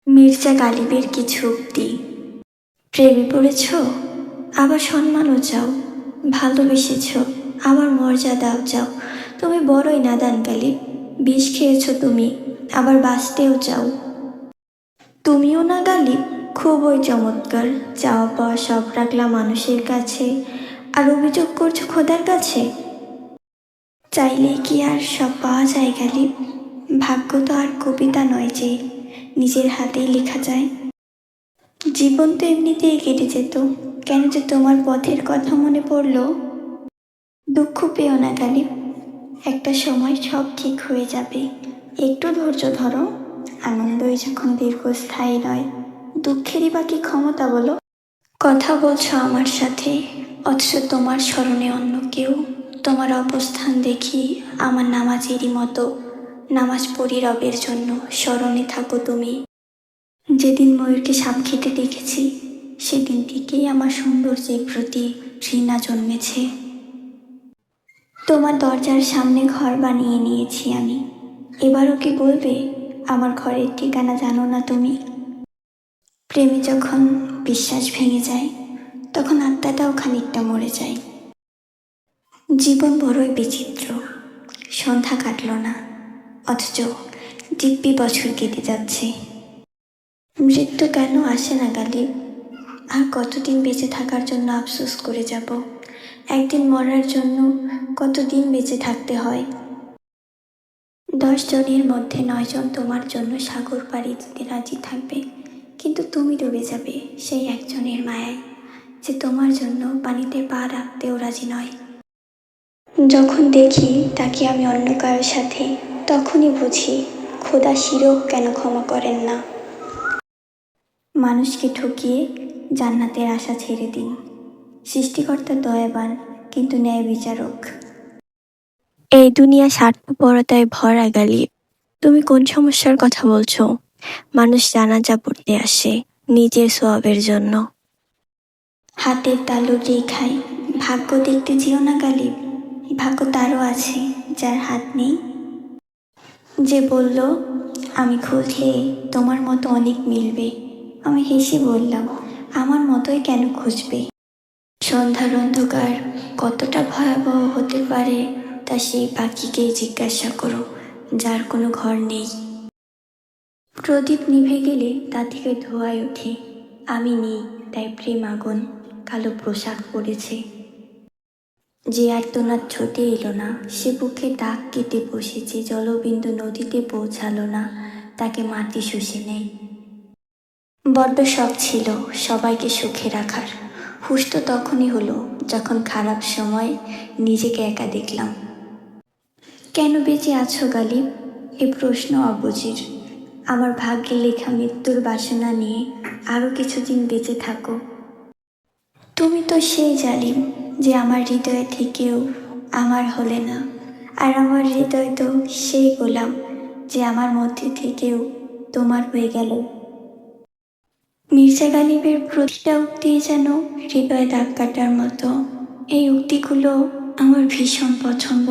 মির্জা গালিবের কিছু উক্তি। প্রেমে পড়েছ, আবার সম্মানও চাও। ভালোবেসেছ, আবার মর্যাদাও চাও। তুমি বড়ই নাদান গালিব। বিষ খেয়েছ তুমি, আবার বাঁচতেও চাও। তুমিও না গালিব, খুবই চমৎকার। চাওয়া পাওয়া সব রাখলা মানুষের কাছে, আর অভিযোগ করছো খোদার কাছে। চাইলেই কি আর সব পাওয়া যায় গালিব? ভাগ্য তো আর কবিতা নয় যে নিজের হাতেই লেখা যায়। জীবন তো এমনিতেই কেটে যেত, কেন যে তোমার পথের কথা মনে পড়ল। দুঃখ পেও না গালিব, একটা সময় সব ঠিক হয়ে যাবে। একটু ধৈর্য ধরো। আনন্দই যখন দীর্ঘস্থায়ী নয়, দুঃখেরই বা কি ক্ষমতা বলো। কথা বলছো আমার সাথে, অথচ তোমার স্মরণে অন্য কেউ। তোমার অবস্থান দেখি আমার নামাজেরই মতো। নামাজ পড়ি রবের জন্য, স্মরণে থাকো তুমি। যেদিন ময়ূরকে সাপ খেতে দেখেছি, সেদিন থেকেই আমার সৌন্দর্যের প্রতি ঘৃণা জন্মেছে। তোমার দরজার সামনে ঘর বানিয়ে নিয়েছি আমি। এবারও কি বলবে আমার ঘরের ঠিকানা জানো না তুমি? প্রেমে যখন বিশ্বাস ভেঙে যায়, তখন আত্মাটাও খানিকটা মরে যায়। জীবন বড়ই বিচিত্র। সন্ধ্যা কাটল না, অথচ দিব্যি বছর কেটে যাচ্ছে। মৃত্যু কেন আসে না গালিব? আর কতদিন বেঁচে থাকার জন্য আফসোস করে যাব? একদিন মরার জন্য কতদিন বেঁচে থাকতে হয়? 10 জনের মধ্যে 9 জন তোমার জন্য সাগর পাড়ি দিতে রাজি থাকবে, কিন্তু তুমি ডুবে যাবে সেই একজনের মায়ায়, যে তোমার জন্য পানিতে পা রাখতেও রাজি নয়। যখন দেখি তাকে আমি অন্য কারোর সাথে, তখনই বুঝি খোদা শিরক কেন ক্ষমা করেন না। মানুষকে ঠকিয়ে জান্নাতের আশা ছেড়ে দিন। সৃষ্টিকর্তা দয়াবান, কিন্তু ন্যায় বিচারক। এই দুনিয়া স্বার্থপরতায় ভরা গালিব। তুমি কোন সমস্যার কথা বলছো? মানুষ জানাজা পড়তে আসে নিজের সওয়াবের জন্য। হাতের তালু রেখায় ভাগ্য দেখতে যেও না গালিব। ভাগ্য তারও আছে যার হাত নেই। যে বলল আমি খুঁজলে তোমার মতো অনেক মিলবে, আমি হেসে বললাম আমার মতোই কেন খুঁজবে। সন্ধ্যার অন্ধকার কতটা ভয়াবহ হতে পারে তা সেই পাখিকেই জিজ্ঞাসা করো, যার কোনো ঘর নেই। প্রদীপ নিভে গেলে তা থেকে ধোঁয়ায় ওঠে। আমি নেই, তাই প্রেম আগুন কালো পোশাক পরেছে। যে আর্তনাদ ছোটে এলো না, সে বুকে দাগ কেটে বসেছে। জলবিন্দু নদীতে পৌঁছালো না, তাকে মাটি শুষে নেই। বড্ড শখ ছিল সবাইকে সুখে রাখার। হুঁশ তো তখনই হলো যখন খারাপ সময় নিজেকে একা দেখলাম। কেন বেঁচে আছো গালিব? এ প্রশ্ন অবুঝির। আমার ভাগ্যে লেখা মৃত্যুর বাসনা নিয়ে আরও কিছুদিন বেঁচে থাকো। তুমি তো সেই জালিম যে আমার হৃদয়ে থেকেও আমার হলে না, আর আমার হৃদয় তো সেই গোলাম যে আমার মধ্যে থেকেও তোমার হয়ে গেল। মির্জা গালিবের প্রতিটা উক্তি যেন হৃদয়ে দাগ কাটার মতো। এই উক্তিগুলো আমার ভীষণ পছন্দ।